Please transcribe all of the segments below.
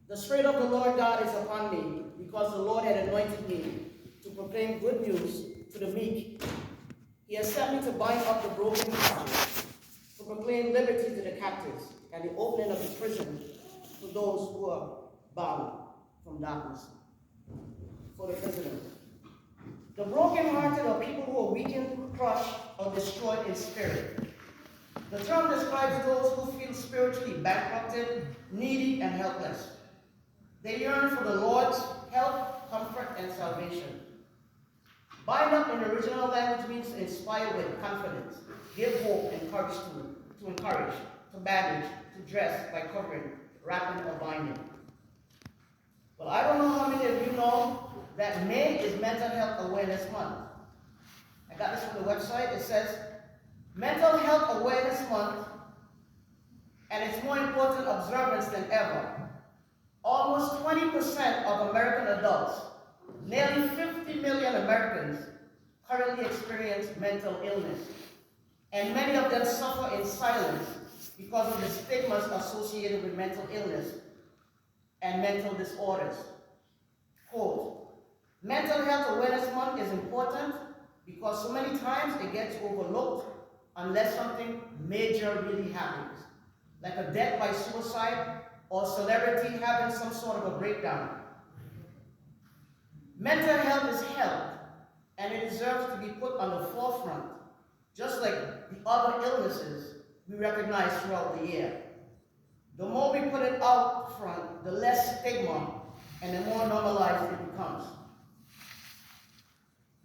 The Spirit of the Lord God is upon me, because the Lord had anointed me to proclaim good news to the meek. He has sent me to bind up the brokenhearted, to proclaim liberty to the captives, and the opening of the prison to those who are bound from darkness, for the prisoners. The brokenhearted are people who are weakened, crushed, or destroyed in spirit. The term describes those who feel spiritually bankrupted, needy, and helpless. They yearn for the Lord's help, comfort, and salvation. Bind up in the original language means to inspire with confidence, give hope and courage to encourage, to bandage, to dress by covering, wrapping, or binding. Well, I don't know how many of you know that May is Mental Health Awareness Month. I got this from the website. It says, Mental Health Awareness Month, and its more important observance than ever. Almost 20% of American adults, nearly 50 million Americans, currently experience mental illness. And many of them suffer in silence because of the stigmas associated with mental illness and mental disorders. Quote, Mental Health Awareness Month is important because so many times it gets overlooked unless something major really happens, like a death by suicide or celebrity having some sort of a breakdown. Mental health is health, and it deserves to be put on the forefront, just like the other illnesses we recognize throughout the year. The more we put it out front, the less stigma and the more normalized it becomes.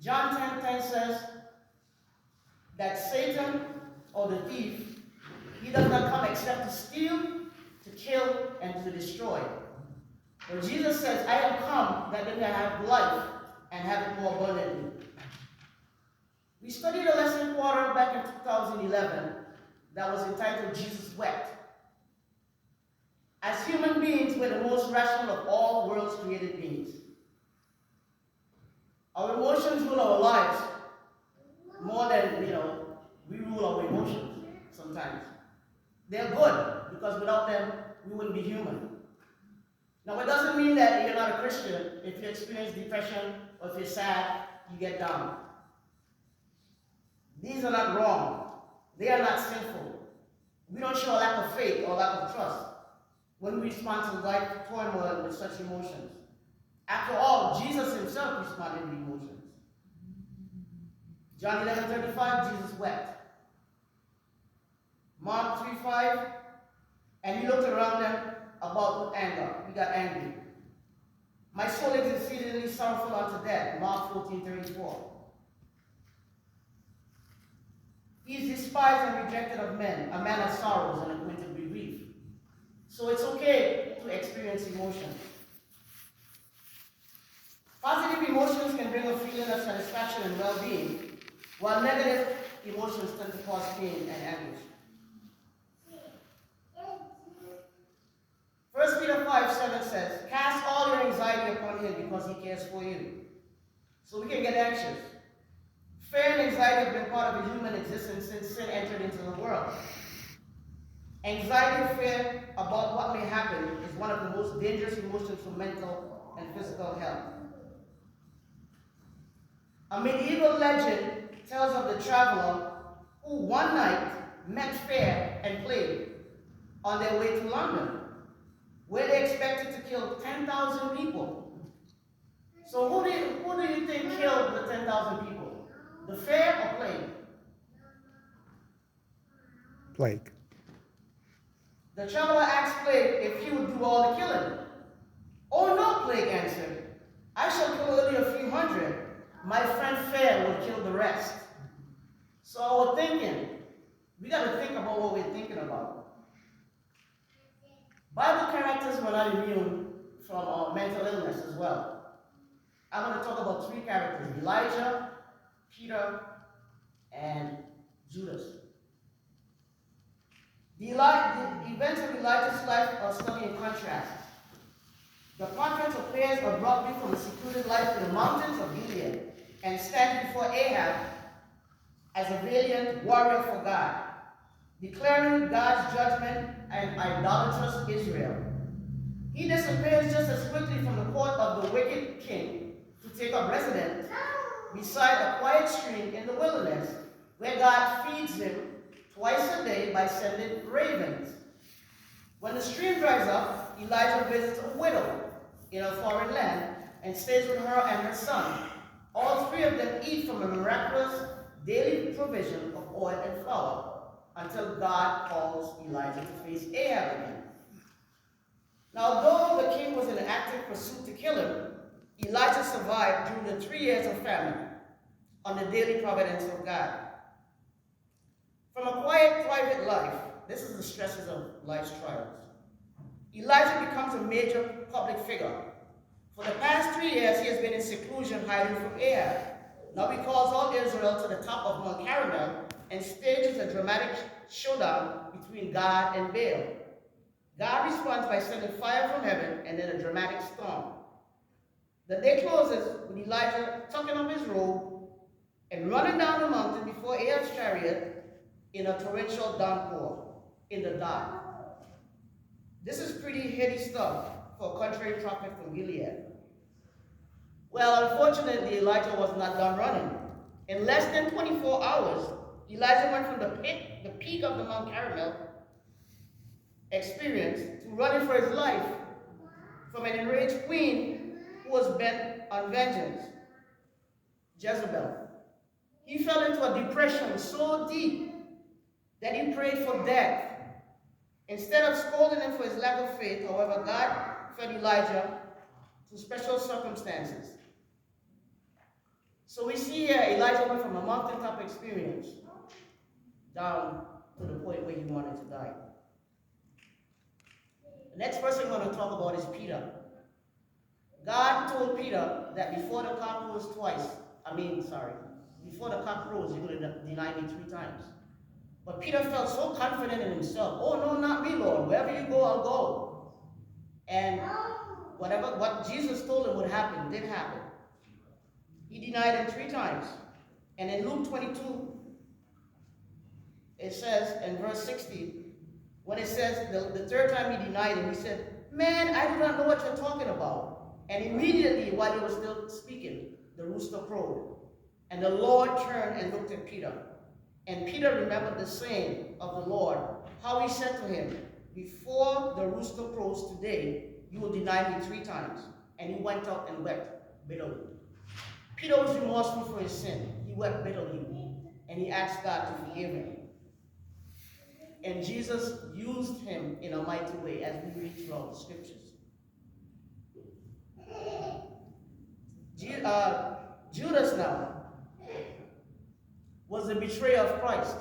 John 10:10 says that Satan, or the thief, he does not come except to steal, to kill, and to destroy. But Jesus says, I am come that they may have life and have it more abundantly. We studied a lesson quarter back in 2011 that was entitled Jesus Wept. As human beings, we're the most rational of all world's created beings. Our emotions rule our lives more than, we rule our emotions sometimes. They're good, because without them, we wouldn't be human. Now, it doesn't mean that you're not a Christian. If you experience depression or if you're sad, you get down. These are not wrong. They are not sinful. We don't show a lack of faith or lack of trust when we respond to life turmoil with such emotions. After all, Jesus himself responded to emotions. John 11:35, Jesus wept. Mark 3:5, and he looked around them about with anger. He got angry. My soul is exceedingly sorrowful unto death. Mark 14:34. He is despised and rejected of men, a man of sorrows and acquainted with grief. So it's okay to experience emotions. Positive emotions can bring a feeling of satisfaction and well-being, while negative emotions tend to cause pain and anguish. 1 Peter 5:7 says, cast all your anxiety upon him because he cares for you. So we can get anxious. Fear and anxiety have been part of the human existence since sin entered into the world. Anxiety and fear about what may happen is one of the most dangerous emotions for mental and physical health. A medieval legend tells of the traveler who one night met fear and plague on their way to London, where they expected to kill 10,000 people. So who do you think killed the 10,000 people? The fear or plague? Plague. The traveler asked Plague if he would do all the killing. Oh no, Plague answered. I shall kill only a few hundred. My friend Fear will kill the rest. So we're thinking. We got to think about what we're thinking about. Bible characters were not immune from mental illness as well. I'm going to talk about three characters: Elijah, Peter, and Judas. The events of Elijah's life are studied in contrast. The prophet appears abruptly from a secluded life in the mountains of Gilead and stands before Ahab as a valiant warrior for God, declaring God's judgment and idolatrous Israel. He disappears take up residence beside a quiet stream in the wilderness, where God feeds him twice a day by sending ravens. When the stream dries up, Elijah visits a widow in a foreign land and stays with her and her son. All three of them eat from a miraculous daily provision of oil and flour until God calls Elijah to face Ahab again. Now, though the king was in an active pursuit to kill him, Elijah survived during the 3 years of famine on the daily providence of God. From a quiet, private life, this is the stresses of life's trials, Elijah becomes a major public figure. For the past 3 years, he has been in seclusion, hiding from Ahab. Now he calls all Israel to the top of Mount Carmel and stages a dramatic showdown between God and Baal. God responds by sending fire from heaven and then a dramatic storm. The day closes with Elijah tucking up his robe and running down the mountain before Ahab's chariot in a torrential downpour in the dark. This is pretty heady stuff for a country prophet from Gilead. Well, unfortunately, Elijah was not done running. In less than 24 hours, Elijah went from the peak of the Mount Carmel experience to running for his life from an enraged queen who was bent on vengeance, Jezebel. He fell into a depression so deep that he prayed for death. Instead of scolding him for his lack of faith, however, God fed Elijah to special circumstances. So we see here Elijah went from a mountaintop experience down to the point where he wanted to die. The next person I'm going to talk about is Peter. God told Peter that before the cock rose before the cock rose, you're going to deny me 3 times. But Peter felt so confident in himself. Oh, no, not me, Lord. Wherever you go, I'll go. And what Jesus told him would happen did happen. He denied him 3 times. And in Luke 22, it says in verse 60, when it says the 3rd time he denied him, he said, "Man, I do not know what you're talking about." And immediately, while he was still speaking, the rooster crowed. And the Lord turned and looked at Peter. And Peter remembered the saying of the Lord, how he said to him, "Before the rooster crows today, you will deny me 3 times." And he went out and wept bitterly. Peter was remorseful for his sin. He wept bitterly. And he asked God to forgive him. And Jesus used him in a mighty way as we read throughout the scriptures. Judas now was the betrayer of Christ.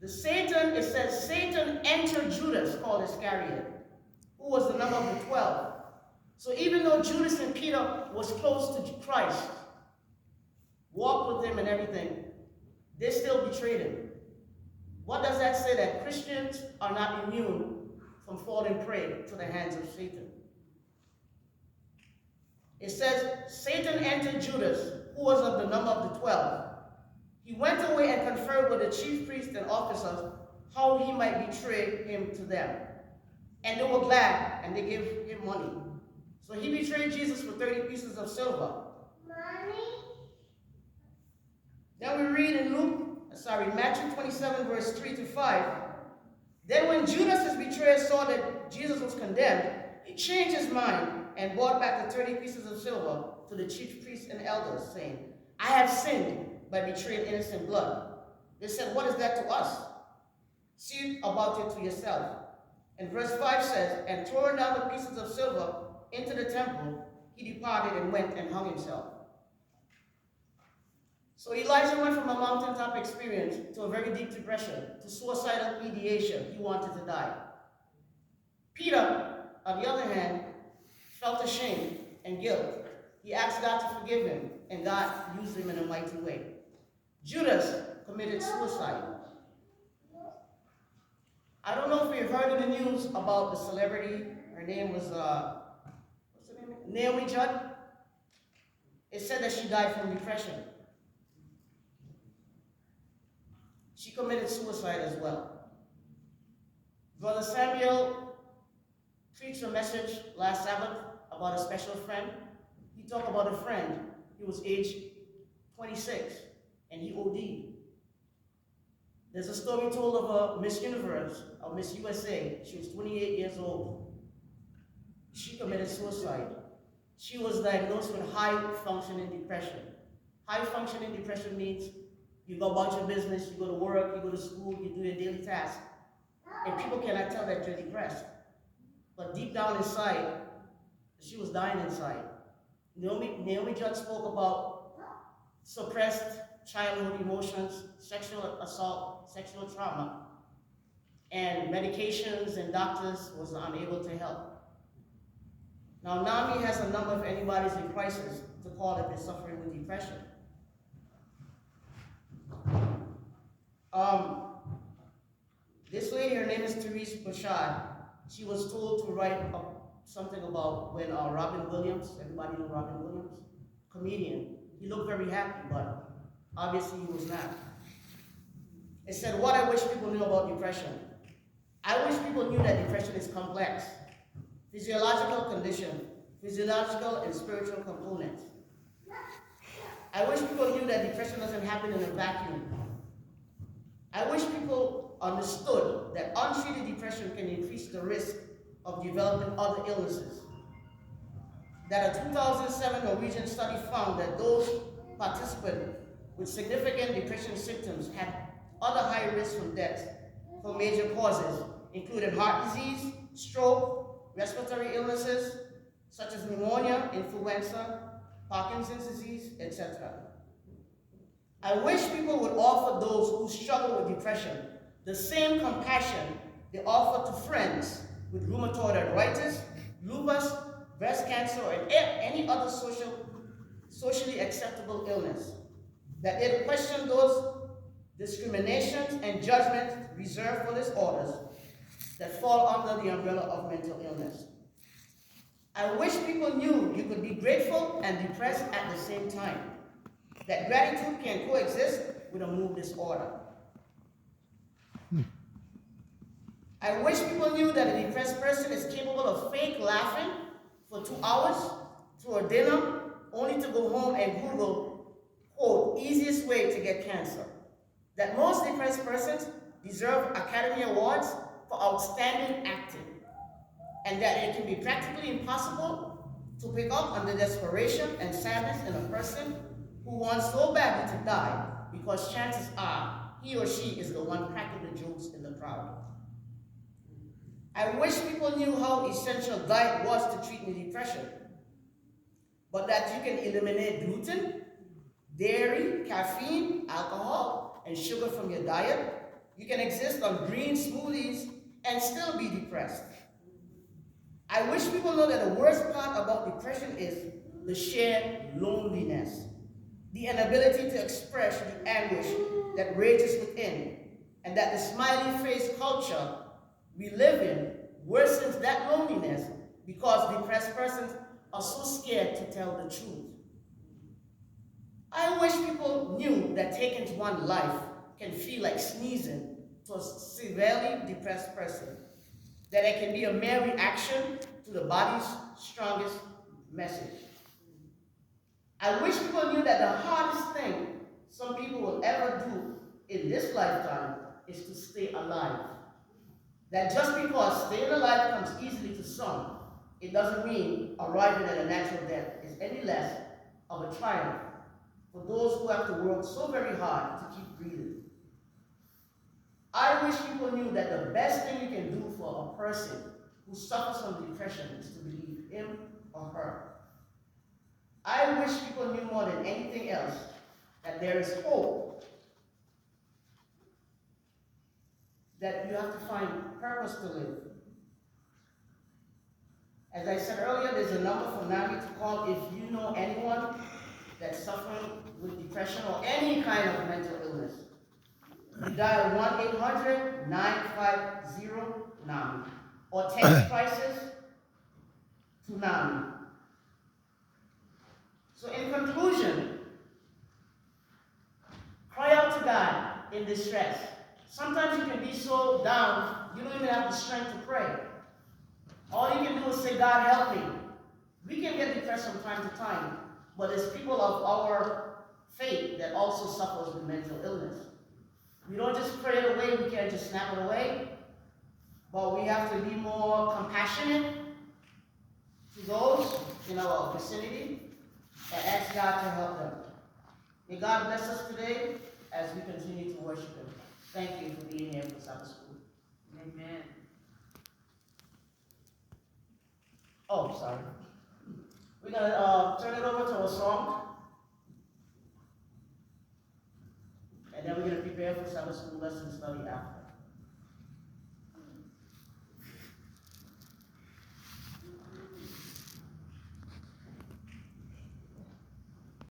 It says Satan entered Judas, called Iscariot, who was the number of the 12. So even though Judas and Peter was close to Christ, walked with him and everything, they still betrayed him. What does that say? That Christians are not immune from falling prey to the hands of Satan. It says, Satan entered Judas, who was of the number of the 12. He went away and conferred with the chief priests and officers how he might betray him to them. And they were glad, and they gave him money. So he betrayed Jesus for 30 pieces of silver. Then we read in Matthew 27, verse 3 to 5. Then when Judas, his betrayer, saw that Jesus was condemned, he changed his mind and brought back the 30 pieces of silver to the chief priests and elders, saying, "I have sinned by betraying innocent blood." They said, "What is that to us? See about it to yourself." And verse 5 says, "And throwing down the pieces of silver into the temple, he departed and went and hung himself." So Elijah went from a mountaintop experience to a very deep depression, to suicidal ideation. He wanted to die. Peter, on the other hand, felt ashamed and guilt. He asked God to forgive him, and God used him in a mighty way. Judas committed suicide. I don't know if you've heard in the news about the celebrity. Her name was, what's her name? Naomi Judd. It said that she died from depression. She committed suicide as well. Brother Samuel preached a message last Sabbath about a special friend. He talked about a friend. He was age 26 and he OD'd. There's a story told of a Miss Universe, or Miss USA. She was 28 years old. She committed suicide. She was diagnosed with high-functioning depression. High-functioning depression means you go about your business, you go to work, you go to school, you do your daily tasks, and people cannot tell that you're depressed. But deep down inside, she was dying inside. Naomi Judd spoke about suppressed childhood emotions, sexual assault, sexual trauma, and medications and doctors was unable to help. Now, NAMI has a number if anybody's in crisis to call if they're suffering with depression. This lady, her name is Therese Bouchard. She was told to write something about when Robin Williams, everybody know Robin Williams? Comedian. He looked very happy, but obviously he was not. It said, what I wish people knew about depression. I wish people knew that depression is complex. Physiological condition, physiological and spiritual components. I wish people knew that depression doesn't happen in a vacuum. I wish people understood that untreated depression can increase the risk of developing other illnesses. That a 2007 Norwegian study found that those participants with significant depression symptoms had other high risks from death for major causes, including heart disease, stroke, respiratory illnesses, such as pneumonia, influenza, Parkinson's disease, etc. I wish people would offer those who struggle with depression the same compassion they offer to friends with rheumatoid arthritis, lupus, breast cancer, or any other socially acceptable illness. That they'd question those discriminations and judgments reserved for disorders that fall under the umbrella of mental illness. I wish people knew you could be grateful and depressed at the same time. That gratitude can coexist with a mood disorder. I wish people knew that a depressed person is capable of fake laughing for 2 hours through a dinner, only to go home and Google, quote, easiest way to get cancer. That most depressed persons deserve Academy Awards for outstanding acting, and that it can be practically impossible to pick up on the desperation and sadness in a person who wants so badly to die, because chances are he or she is the one cracking the jokes in the crowd. I wish people knew how essential diet was to treating depression, but that you can eliminate gluten, dairy, caffeine, alcohol, and sugar from your diet. You can exist on green smoothies and still be depressed. I wish people know that the worst part about depression is the sheer loneliness, the inability to express the anguish that rages within, and that the smiley face culture we live in worsens that loneliness because depressed persons are so scared to tell the truth. I wish people knew that taking one's life can feel like sneezing to a severely depressed person, that it can be a mere reaction to the body's strongest message. I wish people knew that the hardest thing some people will ever do in this lifetime is to stay alive. That just because staying alive comes easily to some, it doesn't mean arriving at a natural death is any less of a triumph for those who have to work so very hard to keep breathing. I wish people knew that the best thing you can do for a person who suffers from depression is to believe him or her. I wish people knew more than anything else that there is hope, that you have to find purpose to live. As I said earlier, there's a number for NAMI to call if you know anyone that's suffering with depression or any kind of mental illness. You dial 1-800-950-NAMI or text crisis to NAMI. So in conclusion, cry out to God in distress. Sometimes you can be so down, you don't even have the strength to pray. All you can do is say, God, help me. We can get depressed from time to time, but it's people of our faith that also suffers with mental illness. We don't just pray it away, we can't just snap it away, but we have to be more compassionate to those in our vicinity and ask God to help them. May God bless us today as we continue to worship Him. Thank you for being here for Sabbath School. Amen. Oh, sorry. We're going to turn it over to a song. And then we're going to prepare for Sabbath School lesson study after.